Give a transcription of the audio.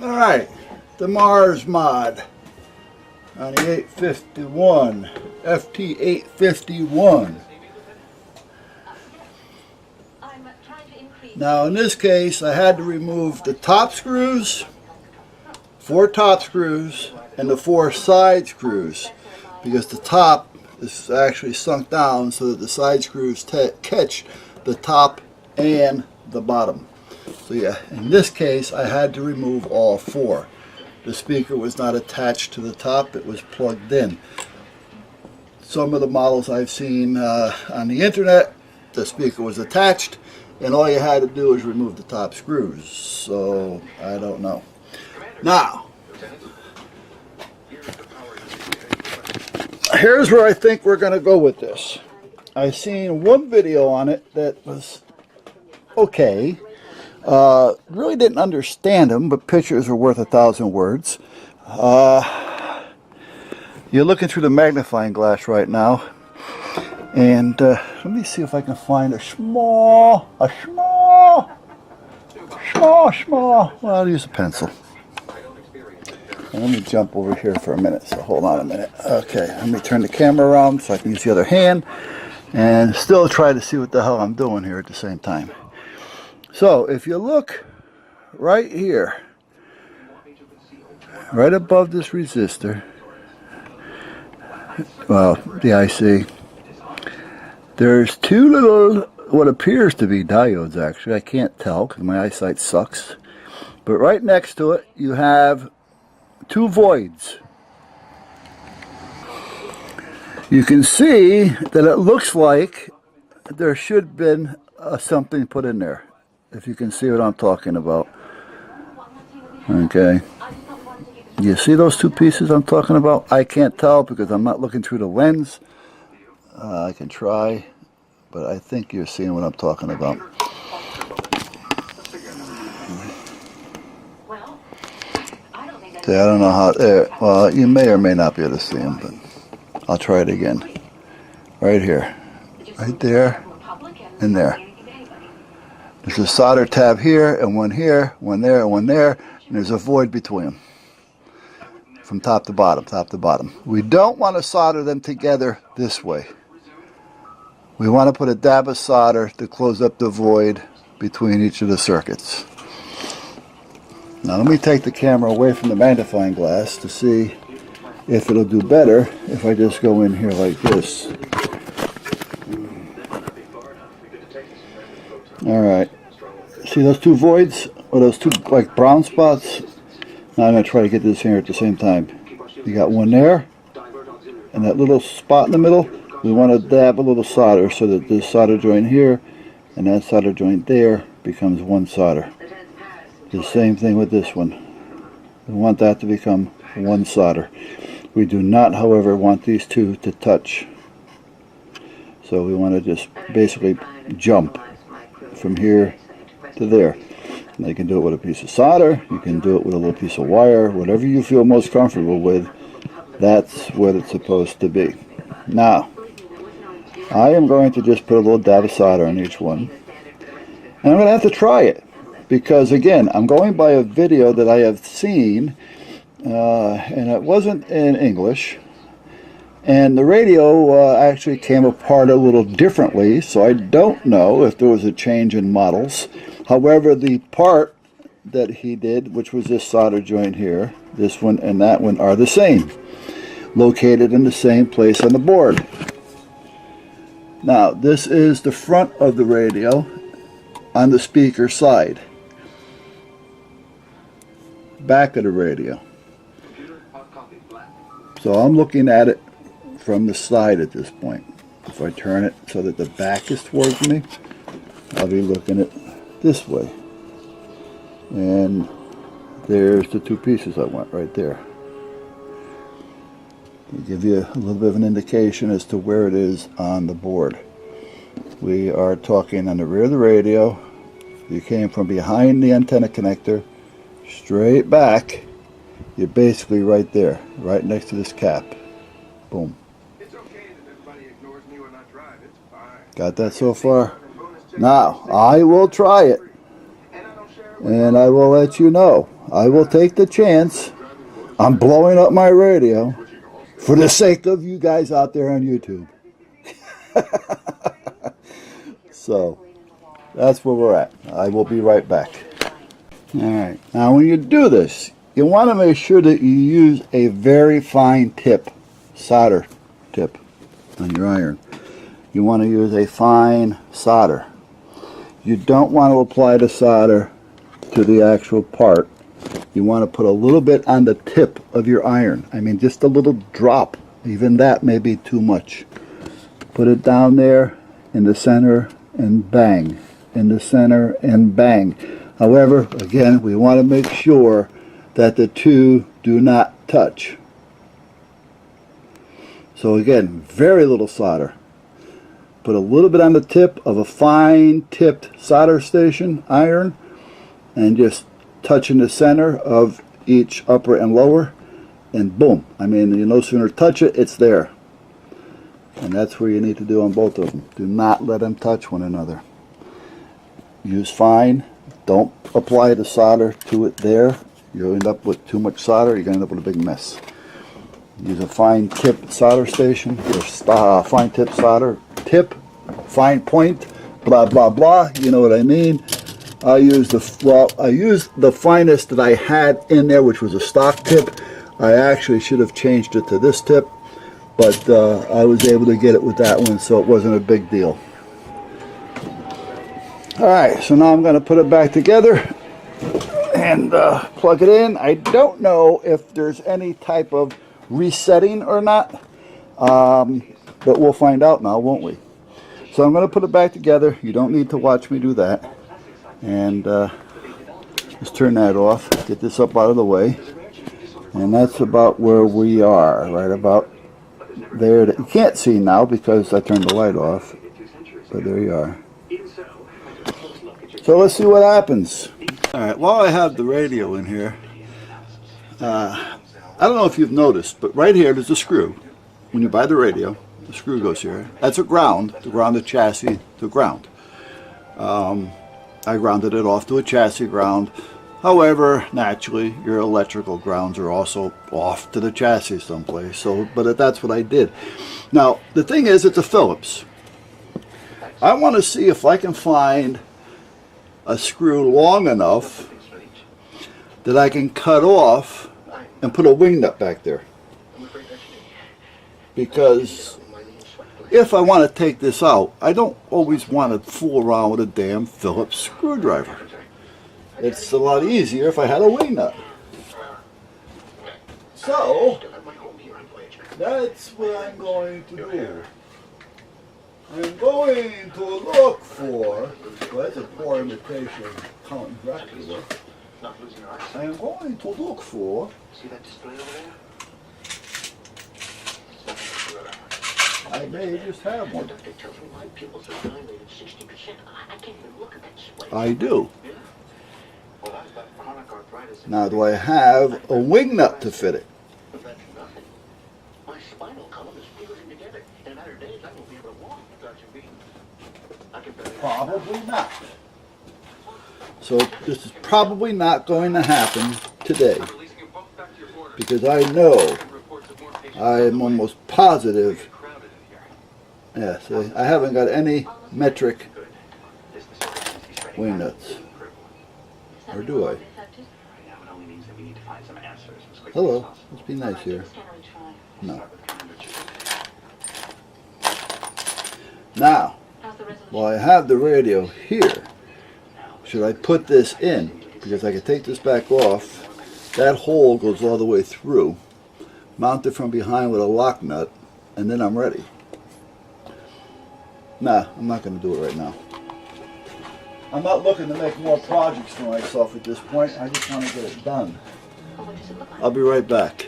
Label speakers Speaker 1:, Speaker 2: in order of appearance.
Speaker 1: Alright, the Mars mod on the 851, FT851. Now in this case I had to remove the top screws, 4 top screws, and the 4 side screws because the top is actually sunk down so that the side screws catch the top and the bottom. So yeah, in this case I had to remove all 4. The speaker was not attached to the top, it was plugged in. Some of the models I've seen on the internet, the speaker was attached and all you had to do is remove the top screws. So I don't know. Now, here's where I think we're going to go with this. I've seen one video on it that was okay. Really didn't understand them, but pictures are worth 1,000 words. You're looking through the magnifying glass right now, and let me see if I can find a small, well, I'll use a pencil. And let me jump over here for a minute, so hold on a minute. Okay, let me turn the camera around so I can use the other hand, and still try to see what the hell I'm doing here at the same time. So if you look right here, right above this resistor, well, the IC, there's 2 little, what appears to be diodes actually. I can't tell because my eyesight sucks. But right next to it, you have 2 voids. You can see that it looks like there should have been something put in there. If you can see what I'm talking about. Okay. You see those 2 pieces I'm talking about? I can't tell because I'm not looking through the lens. I can try, but I think you're seeing what I'm talking about. See, I don't know how, well, you may or may not be able to see them, but I'll try it again. Right here. Right there. And there. There's a solder tab here, and one here, one there, and one there, and there's a void between them. From top to bottom, top to bottom. We don't want to solder them together this way. We want to put a dab of solder to close up the void between each of the circuits. Now let me take the camera away from the magnifying glass to see if it'll do better if I just go in here like this. Alright, see those 2 voids, or those 2 like brown spots? Now I'm going to try to get this here at the same time. You got one there, and that little spot in the middle, we want to dab a little solder so that this solder joint here and that solder joint there becomes one solder. The same thing with this one. We want that to become one solder. We do not, however, want these 2 to touch. So we want to just basically jump from here to there. Now you can do it with a piece of solder, you can do it with a little piece of wire, whatever you feel most comfortable with, that's what it's supposed to be. Now, I am going to just put a little dab of solder on each one, and I'm going to have to try it, because again, I'm going by a video that I have seen, and it wasn't in English. And the radio actually came apart a little differently, so I don't know if there was a change in models. However, the part that he did, which was this solder joint here, this one and that one are the same, located in the same place on the board. Now, this is the front of the radio on the speaker side. Back of the radio. So I'm looking at it from the side at this point. If I turn it so that the back is towards me, I'll be looking at this way. And there's the 2 pieces I want right there. I'll give you a little bit of an indication as to where it is on the board. We are talking on the rear of the radio. You came from behind the antenna connector, straight back. You're basically right there, right next to this cap. Boom. Got that so far? Now, I will try it. and I will let you know. I will take the chance. I'm blowing up my radio for the sake of you guys out there on YouTube. So that's where we're at. I will be right back. Alright, now when you do this, you want to make sure that you use a very fine tip, solder tip on your iron. You want to use a fine solder. You don't want to apply the solder to the actual part. You want to put a little bit on the tip of your iron. I mean, just a little drop. Even that may be too much. Put it down there in the center and bang. In the center and bang. However, again, we want to make sure that the two do not touch. So again, very little solder. Put a little bit on the tip of a fine tipped solder station iron and just touch in the center of each upper and lower, and boom. I mean, you no sooner touch it, it's there. And that's where you need to do on both of them. Do not let them touch one another. Use fine. Don't apply the solder to it there. You'll end up with too much solder. You're going to end up with a big mess. Use a fine tip solder station, or fine tip solder tip, fine point, blah blah blah. You know what I mean. I used the finest that I had in there, which was a stock tip. I actually should have changed it to this tip, but I was able to get it with that one, so it wasn't a big deal. Alright, so now I'm going to put it back together and plug it in. I don't know if there's any type of resetting or not, but we'll find out now, won't we? So I'm going to put it back together. You don't need to watch me do that. And let's turn that off, get this up out of the way. And that's about where we are, right about there. You can't see now because I turned the light off, but there you are. So let's see what happens. Alright, while I have the radio in here, I don't know if you've noticed, but right here there's a screw. When you buy the radio, the screw goes here. That's a ground, to ground the chassis to ground. I grounded it off to a chassis ground. However, naturally, your electrical grounds are also off to the chassis someplace. So, but that's what I did. Now, the thing is, it's a Phillips. I want to see if I can find a screw long enough that I can cut off and put a wing nut back there. Because if I want to take this out, I don't always want to fool around with a damn Phillips screwdriver. It's a lot easier if I had a wing nut. So, that's what I'm going to do. I'm going to look for, well, that's a poor imitation of Count Dracula. I'm going to look for, see that display over there? I may just have one. I do. Now, do I have a wing nut to fit it? Probably not. So this is probably not going to happen today, because I know, I am almost positive. Yeah, see, I haven't got any metric wing nuts. Or do I? Hello, let's be nice here. No. Now, while I have the radio here, should I put this in? Because I can take this back off. That hole goes all the way through. Mount it from behind with a lock nut, and then I'm ready. Nah, I'm not going to do it right now. I'm not looking to make more projects for myself at this point. I just want to get it done. I'll be right back.